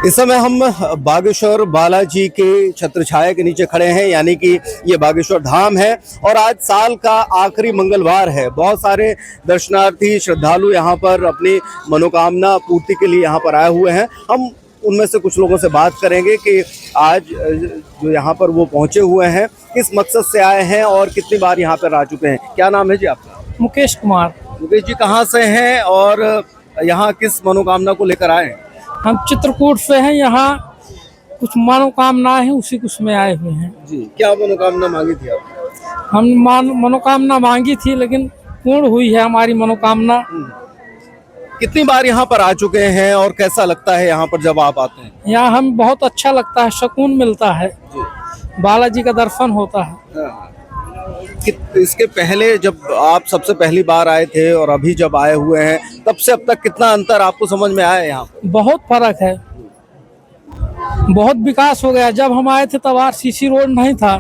इस समय हम बागेश्वर बालाजी के छत्रछाया के नीचे खड़े हैं, यानी कि ये बागेश्वर धाम है और आज साल का आखिरी मंगलवार है। बहुत सारे दर्शनार्थी श्रद्धालु यहाँ पर अपनी मनोकामना पूर्ति के लिए यहाँ पर आए हुए हैं। हम उनमें से कुछ लोगों से बात करेंगे कि आज जो यहाँ पर वो पहुँचे हुए हैं किस मकसद से आए हैं और कितनी बार यहाँ पर आ चुके हैं। क्या नाम है जी आपका? मुकेश कुमार। मुकेश जी कहाँ से हैं और यहाँ किस मनोकामना को लेकर आए हैं? हम चित्रकूट से हैं। यहाँ कुछ मनोकामना है, उसी कुछ में आए हुए हैं जी। क्या मनोकामना मांगी थी आप? हम मनोकामना मांगी थी, लेकिन पूर्ण हुई है हमारी मनोकामना। कितनी बार यहाँ पर आ चुके हैं और कैसा लगता है यहाँ पर जब आप आते हैं? यहाँ हम बहुत अच्छा लगता है, सुकून मिलता है, बालाजी का दर्शन होता है। इसके पहले जब आप सबसे पहली बार आए थे और अभी जब आए हुए हैं तब से अब तक कितना अंतर आपको समझ में आया? यहाँ बहुत फर्क है, बहुत विकास हो गया। जब हम आए थे तब आरसीसी रोड नहीं था,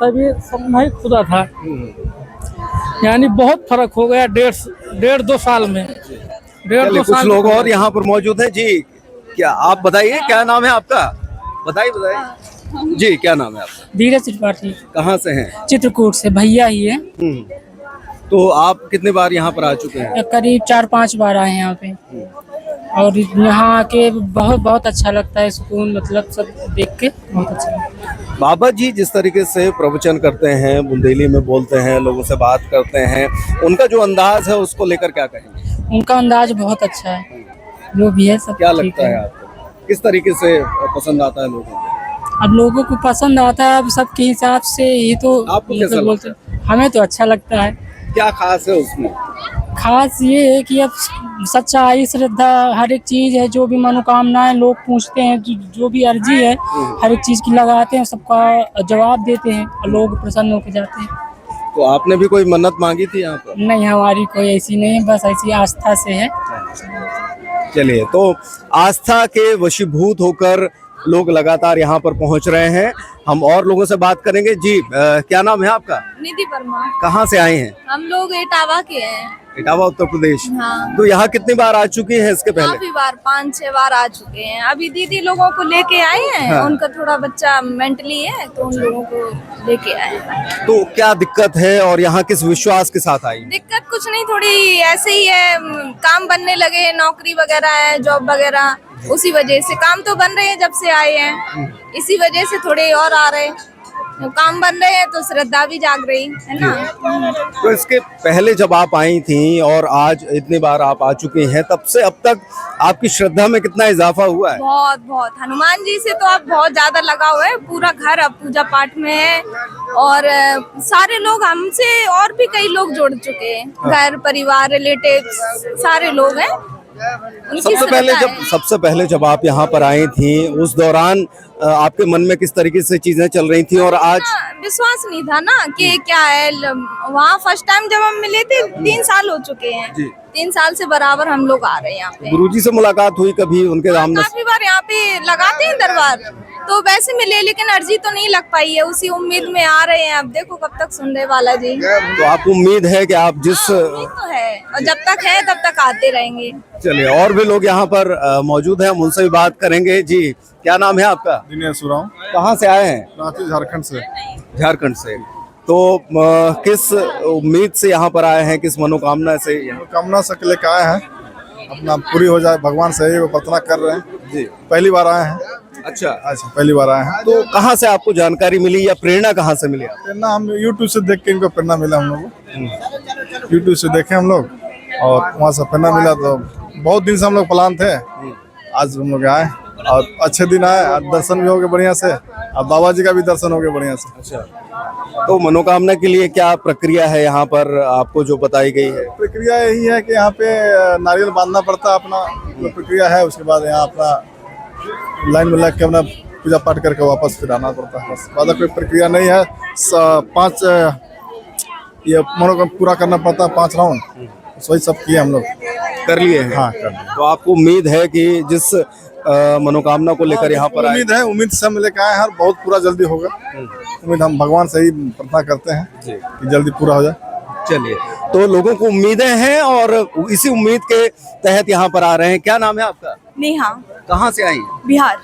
तब ये सब नहीं खुदा था। यानी बहुत फर्क हो गया डेढ़ दो साल में। कुछ लोग और यहाँ पर मौजूद हैं जी। क्या आप बताइए, क्या नाम है आपका? बताइए जी, क्या नाम है आपका? धीरज त्रिपाठी। कहाँ से हैं? चित्रकूट से, भैया ही है। तो आप कितने बार यहाँ पर आ चुके हैं? करीब 4-5 बार आए हैं यहाँ पे। और यहाँ आके बहुत अच्छा लगता है, सुकून, मतलब सब देख के बहुत अच्छा लगता है। बाबा जी जिस तरीके से प्रवचन करते हैं, बुंदेली में बोलते हैं, लोगों से बात करते हैं, उनका जो अंदाज है उसको लेकर क्या कहेंगे? उनका अंदाज बहुत अच्छा है, जो भी है सब। क्या लगता है आपको, किस तरीके से पसंद आता है लोगों को? अब लोगों को पसंद आता है, अब सबके हिसाब से ये तो आपको कैसा बोलते, हमें तो अच्छा लगता है। क्या खास है उसमें? खास ये है कि अब सच्चाई, श्रद्धा, हर एक चीज है। जो भी मनोकामनाएं लोग पूछते हैं, जो भी अर्जी है, हर एक चीज की लगाते हैं, सबका जवाब देते हैं और लोग प्रसन्न होकर जाते हैं। तो आपने भी कोई मन्नत मांगी थी यहाँ पर? नहीं, हमारी कोई ऐसी नहीं है, बस ऐसी आस्था से है। चलिए, तो आस्था के वशीभूत होकर लोग लगातार यहाँ पर पहुँच रहे हैं। हम और लोगों से बात करेंगे जी। क्या नाम है आपका? निधि वर्मा। कहाँ से आए हैं? हम लोग इटावा के हैं। इटावा, उत्तर प्रदेश। हाँ। तो यहाँ कितनी बार आ चुकी है इसके पहले? काफी बार, 5-6 बार आ चुके हैं। अभी दीदी लोगों को लेके आए हैं। हाँ। उनका थोड़ा बच्चा मेंटली है, तो उन लोगों को लेके आए हैं। तो क्या दिक्कत है और यहाँ किस विश्वास के साथ आई? दिक्कत कुछ नहीं, थोड़ी ऐसे ही है, काम बनने लगे, नौकरी वगैरह है, जॉब वगैरह, उसी वजह से। काम तो बन रहे हैं जब से आए हैं, इसी वजह से थोड़े और आ रहे हैं। काम बन रहे हैं तो श्रद्धा भी जाग रही है ना। तो इसके पहले जब आप आई थी और आज इतनी बार आप आ चुकी हैं, तब से अब तक आपकी श्रद्धा में कितना इजाफा हुआ है? बहुत। हनुमान जी से तो आप बहुत ज्यादा लगा हुआ है। पूरा घर अब पूजा पाठ में है और सारे लोग हमसे और भी कई लोग जुड़ चुके हैं। घर परिवार, रिलेटिव्स, सारे लोग हैं। सबसे पहले जब आप यहाँ पर आई थी, उस दौरान आपके मन में किस तरीके से चीजें चल रही थी और आज? विश्वास नहीं था ना कि क्या है। वहाँ फर्स्ट टाइम जब हम मिले थे, 3 साल हो चुके हैं। 3 साल से बराबर हम लोग आ रहे हैं यहाँ पे। गुरुजी से मुलाकात हुई कभी? उनके सामने काफी बार यहाँ पे लगाते हैं दरबार, तो वैसे मिले, लेकिन अर्जी तो नहीं लग पाई है। उसी उम्मीद में आ रहे हैं। अब देखो कब तक सुन रहे बालाजी। तो आपको उम्मीद है कि आप जिस उम्मीद तो है, और जब तक है तब तक आते रहेंगे। चलिए, और भी लोग यहाँ पर मौजूद हैं, हम उनसे भी बात करेंगे जी। क्या नाम है आपका? दिनेश उरांव। कहाँ से आए हैं? रांची, झारखंड से। झारखंड से। तो किस उम्मीद से यहाँ पर आए हैं, किस मनोकामना से? मनोकामना से लेकर आए हैं, अपना पूरी हो जाए भगवान से ही वो प्रार्थना कर रहे हैं जी। पहली बार आए हैं। अच्छा, पहली बार आए हैं। तो कहाँ से आपको जानकारी मिली या प्रेरणा कहाँ से मिली? प्रेरणा हम यूट्यूब से देख के इनको प्रेरणा मिला। हम लोग यूट्यूब से देखे हम लोग, और वहाँ से प्रेरणा मिला। तो बहुत दिन से हम लोग प्लान थे, आज हम लोग आए और अच्छे दिन आए। दर्शन भी हो गए बढ़िया से, और बाबा जी का भी दर्शन हो गया बढ़िया से। अच्छा, तो मनोकामना के लिए क्या प्रक्रिया है यहाँ पर आपको जो बताई गई है? प्रक्रिया यही है कि यहाँ पे नारियल बांधना पड़ता है, अपना प्रक्रिया है। उसके बाद यहाँ अपना लाइन में लग के अपना पूजा पाठ करके वापस फिर आना पड़ता है। बस ज़्यादा कोई प्रक्रिया नहीं है। 5 ये मनोकामना पूरा करना पड़ता है, 5 राउंड। वही सब किए हम लोग, कर लिए हैं। हाँ, कर लिए। तो आपको उम्मीद है कि जिस मनोकामना को लेकर यहाँ पर उम्मीद है, उम्मीद से हम लेकर आए हैं, बहुत पूरा जल्दी होगा। उम्मीद हम भगवान से ही प्रार्थना करते हैं कि जल्दी पूरा हो जाए। चलिए, तो लोगों को उम्मीदें हैं और इसी उम्मीद के तहत यहाँ पर आ रहे हैं। क्या नाम है आपका? नेहा, कहाँ से आई हैं? बिहार।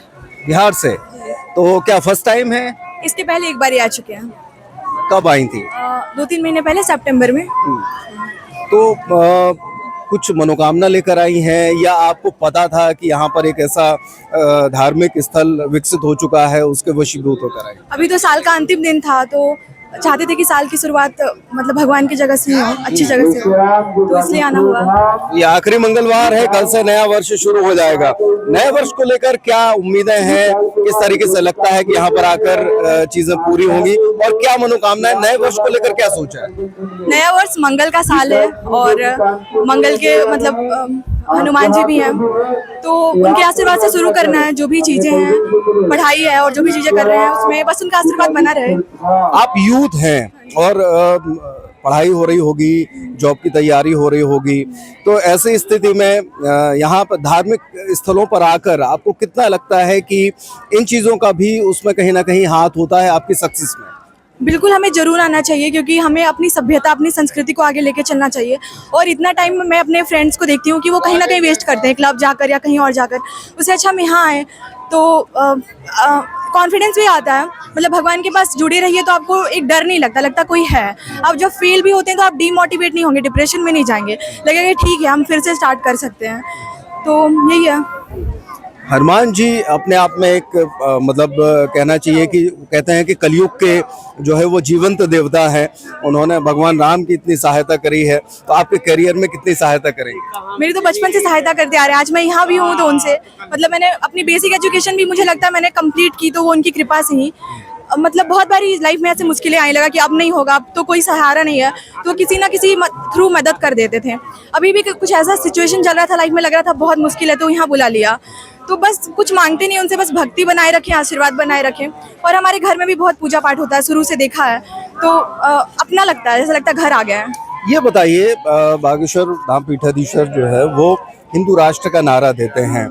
बिहार से। तो क्या फर्स्ट टाइम है? इसके पहले एक बार ही आ चुके हैं, कब आई थी? 2-3 महीने पहले सितंबर में। तो कुछ मनोकामना लेकर आई हैं या आपको पता था कि यहाँ पर एक ऐसा धार्मिक स्थल विकसित हो चुका है, उसके वशीभूत होकर आई? अभी तो साल का अंतिम दिन था, तो चाहते थे कि साल की शुरुआत मतलब भगवान की जगह से ही हो, अच्छी जगह से हो, तो इसलिए आना हुआ। ये आखिरी मंगलवार है, कल से नया वर्ष शुरू हो जाएगा। नए वर्ष को लेकर क्या उम्मीदें हैं? किस तरीके से लगता है कि यहाँ पर आकर चीजें पूरी होंगी और क्या मनोकामनाएं? नए वर्ष को लेकर क्या सोचा है? नया वर्ष मंगल का साल है और मंगल के मतलब हनुमान जी भी हैं, तो उनके आशीर्वाद से शुरू करना है। जो भी चीजें हैं, पढ़ाई है और जो भी चीजें कर रहे हैं उसमें बस उनका आशीर्वाद बना रहे। आप यूथ हैं और पढ़ाई हो रही होगी, जॉब की तैयारी हो रही होगी, तो ऐसी स्थिति में यहाँ पर धार्मिक स्थलों पर आकर आपको कितना लगता है कि इन चीज़ों का भी उसमें कहीं ना कहीं हाथ होता है आपकी सक्सेस में? बिल्कुल हमें जरूर आना चाहिए, क्योंकि हमें अपनी सभ्यता, अपनी संस्कृति को आगे लेके चलना चाहिए। और इतना टाइम मैं अपने फ्रेंड्स को देखती हूँ कि वो कहीं ना कहीं वेस्ट करते हैं, क्लब जाकर या कहीं और जाकर। उससे अच्छा हम यहाँ आए तो कॉन्फिडेंस भी आता है, मतलब भगवान के पास जुड़े रहिए तो आपको एक डर नहीं लगता कोई है। आप जब फेल भी होते हैं तो आप डीमोटिवेट नहीं होंगे, डिप्रेशन में नहीं जाएंगे, लगेगा ठीक है हम फिर से स्टार्ट कर सकते हैं। तो यही है। हनुमान जी अपने आप में एक मतलब कहना चाहिए कि कहते हैं कि कलयुग के जो है वो जीवंत देवता है। उन्होंने भगवान राम की इतनी सहायता करी है, तो आपके करियर में कितनी सहायता करेंगे? मेरी तो बचपन से सहायता करते आ रहे हैं। आज मैं यहाँ भी हूँ तो उनसे, मतलब मैंने अपनी बेसिक एजुकेशन भी मुझे लगता है मैंने कंप्लीट की तो वो उनकी कृपा से ही। मतलब बहुत बारी लाइफ में ऐसे मुश्किलें आने लगा कि अब नहीं होगा, अब तो कोई सहारा नहीं है, तो किसी ना किसी थ्रू मदद कर देते थे। अभी भी कुछ ऐसा सिचुएशन चल रहा था लाइफ में, लग रहा था बहुत मुश्किल है, तो यहाँ बुला लिया। तो बस कुछ मांगते नहीं उनसे, बस भक्ति बनाए रखें, आशीर्वाद बनाए रखें। और हमारे घर में भी बहुत पूजा पाठ होता है, शुरू से देखा है, तो अपना लगता है, जैसा लगता है घर आ गया है। ये बताइए, बागेश्वर धाम पीठाधीश्वर जो है वो हिंदू राष्ट्र का नारा देते हैं।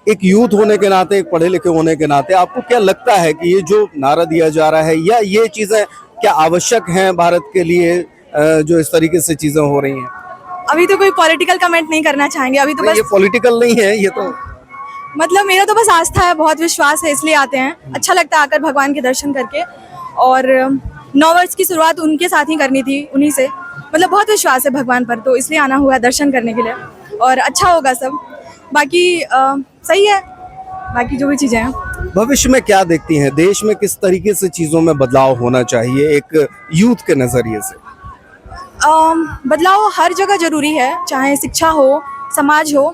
एक यूथ होने के नाते, एक पढ़े लिखे होने के नाते आपको क्या लगता है कि ये जो नारा दिया जा रहा है या ये चीज़ें क्या आवश्यक हैं भारत के लिए, जो इस तरीके से चीज़ें हो रही हैं? अभी तो कोई पॉलिटिकल कमेंट नहीं करना चाहेंगे, अभी तो बस ये पॉलिटिकल नहीं है, ये तो मतलब मेरा तो बस आस्था है, बहुत विश्वास है, इसलिए आते हैं। अच्छा लगता है आकर भगवान के दर्शन करके। और 9 वर्ष की शुरुआत उनके साथ ही करनी थी, उन्हीं से, मतलब बहुत विश्वास है भगवान पर, तो इसलिए आना हुआ दर्शन करने के लिए। और अच्छा होगा सब, बाकी सही है, बाकी जो भी चीज़ें हैं। भविष्य में क्या देखती हैं? देश में किस तरीके से चीज़ों में बदलाव होना चाहिए एक यूथ के नज़रिए से? बदलाव हर जगह ज़रूरी है, चाहे शिक्षा हो, समाज हो,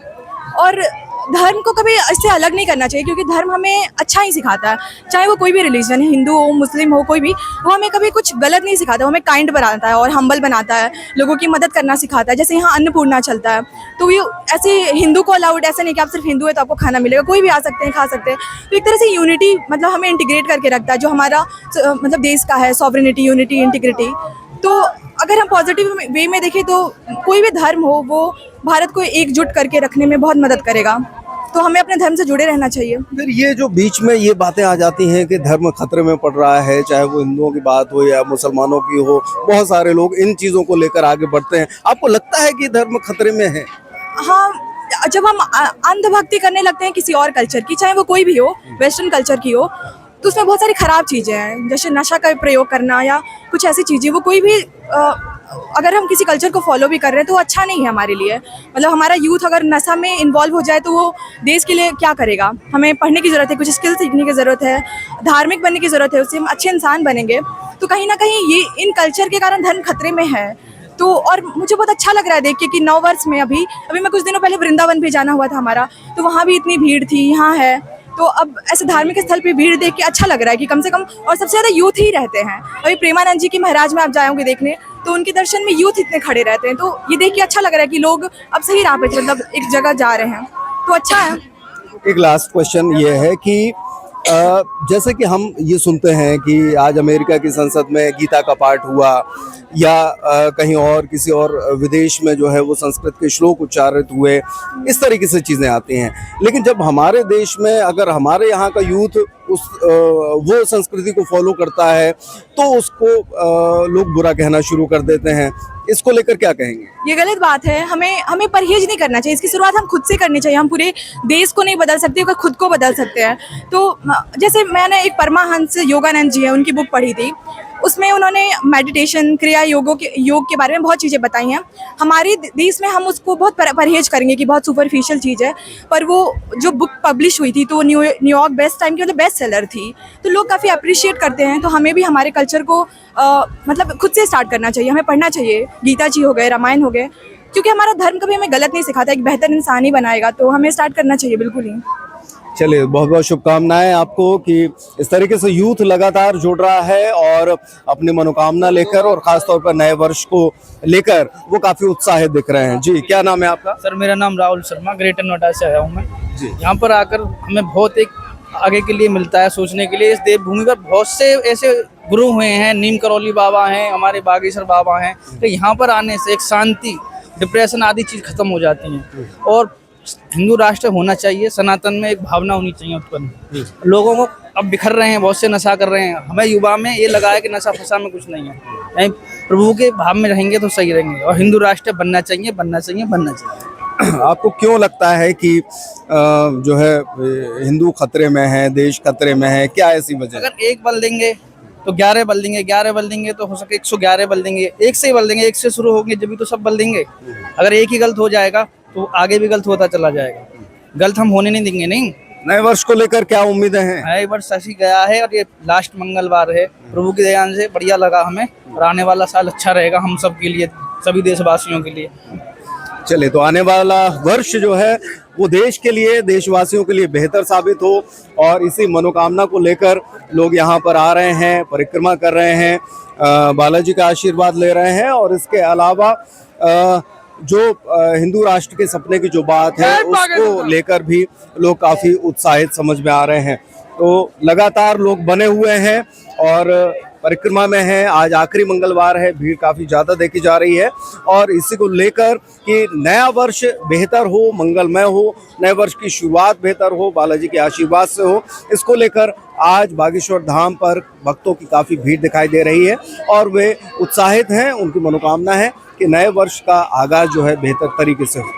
और धर्म को कभी इससे अलग नहीं करना चाहिए, क्योंकि धर्म हमें अच्छा ही सिखाता है। चाहे वो कोई भी रिलीजन है, हिंदू हो, मुस्लिम हो, कोई भी, वो हमें कभी कुछ गलत नहीं सिखाता। वो हमें काइंड बनाता है और हम्बल बनाता है, लोगों की मदद करना सिखाता है। जैसे यहाँ अन्नपूर्णा चलता है, तो ये ऐसे हिंदू को अलाउड, ऐसा नहीं कि आप सिर्फ हिंदू है तो आपको खाना मिलेगा, कोई भी आ सकते हैं, खा सकते हैं। तो एक तरह से यूनिटी, मतलब हमें इंटीग्रेट करके रखता है, जो हमारा मतलब देश का है, सॉवरेनिटी, यूनिटी, इंटीग्रिटी। तो अगर हम पॉजिटिव वे में देखें तो कोई भी धर्म हो, वो भारत को एकजुट करके रखने में बहुत मदद करेगा। तो हमें अपने धर्म से जुड़े रहना चाहिए। फिर ये जो बीच में ये बातें आ जाती हैं कि धर्म खतरे में पड़ रहा है, चाहे वो हिंदुओं की बात हो या मुसलमानों की हो, बहुत सारे लोग इन चीज़ों को लेकर आगे बढ़ते हैं। आपको लगता है कि धर्म खतरे में है? हाँ, जब हम अंधभक्ति करने लगते हैं किसी और कल्चर की, चाहे वो कोई भी हो, वेस्टर्न कल्चर की हो, तो उसमें बहुत सारी ख़राब चीज़ें हैं, जैसे नशा का प्रयोग करना या कुछ ऐसी चीज़ें। वो कोई भी अगर हम किसी कल्चर को फॉलो भी कर रहे हैं तो अच्छा नहीं है हमारे लिए। मतलब हमारा यूथ अगर नशा में इन्वॉल्व हो जाए तो वो देश के लिए क्या करेगा? हमें पढ़ने की ज़रूरत है, कुछ स्किल सीखने की ज़रूरत है, धार्मिक बनने की ज़रूरत है, उससे हम अच्छे इंसान बनेंगे। तो कहीं ना कहीं ये इन कल्चर के कारण धर्म खतरे में है। तो और मुझे बहुत अच्छा लग रहा है देख के कि 9 वर्ष में अभी मैं कुछ दिनों पहले वृंदावन भी जाना हुआ था हमारा, तो वहाँ भी इतनी भीड़ थी, यहाँ है। तो अब ऐसे धार्मिक स्थल पे भीड़ देख के अच्छा लग रहा है कि कम से कम, और सबसे ज़्यादा यूथ ही रहते हैं। अभी प्रेमानंद जी की महाराज में आप जाओगे देखने, तो उनके दर्शन में यूथ इतने खड़े रहते हैं। तो ये देख के अच्छा लग रहा है कि लोग अब सही राह पे, मतलब एक जगह जा रहे हैं, तो अच्छा है। एक लास्ट क्वेश्चन ये है कि जैसे कि हम ये सुनते हैं कि आज अमेरिका की संसद में गीता का पाठ हुआ या कहीं और किसी और विदेश में जो है वो संस्कृत के श्लोक उच्चारित हुए, इस तरीके से चीज़ें आती हैं। लेकिन जब हमारे देश में अगर हमारे यहाँ का यूथ वो संस्कृति को फॉलो करता है तो उसको लोग बुरा कहना शुरू कर देते हैं। इसको लेकर क्या कहेंगे? ये गलत बात है। हमें परहेज नहीं करना चाहिए। इसकी शुरुआत हम खुद से करनी चाहिए। हम पूरे देश को नहीं बदल सकते, पर खुद को बदल सकते हैं। तो जैसे मैंने एक परमाहंस योगानंद जी है, उनकी बुक पढ़ी थी। उसमें उन्होंने मेडिटेशन, क्रिया योग के बारे में बहुत चीज़ें बताई हैं। हमारे देश में हम उसको बहुत परहेज करेंगे कि बहुत सुपरफिशियल चीज़ है, पर वो जो बुक पब्लिश हुई थी तो वो न्यूयॉर्क बेस्ट टाइम की मतलब बेस्ट सेलर थी। तो लोग काफ़ी अप्रिशिएट करते हैं। तो हमें भी हमारे कल्चर को मतलब खुद से स्टार्ट करना चाहिए। हमें पढ़ना चाहिए, गीता जी हो गए, रामायण हो गए, क्योंकि हमारा धर्म कभी हमें गलत नहीं सिखाता, एक बेहतर इंसान ही बनाएगा। तो हमें स्टार्ट करना चाहिए बिल्कुल ही। चलिए, बहुत बहुत शुभकामनाएं आपको कि इस तरीके से यूथ लगातार जुड़ रहा है और अपनी मनोकामना लेकर और खासतौर पर नए वर्ष को लेकर वो काफी उत्साहित दिख रहे हैं। जी, क्या नाम है आपका? सर मेरा नाम राहुल शर्मा, ग्रेटर नोएडा से आया हूँ मैं जी। यहाँ पर आकर हमें बहुत एक आगे के लिए मिलता है सोचने के लिए। इस देवभूमि पर बहुत से ऐसे गुरु हुए हैं, नीम करौली बाबा हैं, हमारे बागेश्वर बाबा हैं। तो यहाँ पर आने से एक शांति, डिप्रेशन आदि चीज़ खत्म हो जाती हैं और हिंदू राष्ट्र होना चाहिए। सनातन में एक भावना होनी चाहिए उत्पन्न। लोगों को अब बिखर रहे हैं, बहुत से नशा कर रहे हैं। हमें युवा में ये लगा है कि नशा फसा में कुछ नहीं है। नहीं, प्रभु के भाव में रहेंगे तो सही रहेंगे और हिंदू राष्ट्र बनना चाहिए, बनना चाहिए, बनना चाहिए। आपको क्यों लगता है कि जो है हिंदू खतरे में है, देश खतरे में है? क्या ऐसी वजह? अगर एक बल देंगे तो 11 बल देंगे, 11 बल देंगे तो हो सके 111 बल देंगे। एक से ही बल देंगे, एक से शुरू होंगे जब भी तो सब बल देंगे। अगर एक ही गलत हो जाएगा तो आगे भी गलत होता चला जाएगा। गलत हम होने नहीं देंगे। नहीं, नए वर्ष को लेकर क्या उम्मीदें हैं? नए वर्ष ऐसी गया है और ये लास्ट मंगलवार है। प्रभु की दया से बढ़िया लगा हमें और आने वाला साल अच्छा रहेगा हम सब के लिए, सभी देशवासियों के लिए। चले, तो आने वाला वर्ष जो है वो देश के लिए, देशवासियों के लिए बेहतर साबित हो और इसी मनोकामना को लेकर लोग यहाँ पर आ रहे हैं, परिक्रमा कर रहे हैं, बालाजी का आशीर्वाद ले रहे हैं। और इसके अलावा जो हिंदू राष्ट्र के सपने की जो बात है उसको लेकर भी लोग काफी उत्साहित समझ में आ रहे हैं। तो लगातार लोग बने हुए हैं और परिक्रमा में है। आज आखिरी मंगलवार है, भीड़ काफी ज्यादा देखी जा रही है और इसी को लेकर कि नया वर्ष बेहतर हो, मंगलमय हो, नए वर्ष की शुरुआत बेहतर हो, बालाजी के आशीर्वाद से हो, इसको लेकर आज बागेश्वर धाम पर भक्तों की काफी भीड़ दिखाई दे रही है और वे उत्साहित हैं। उनकी मनोकामना है कि नए वर्ष का आगाज जो है बेहतर तरीके से हो।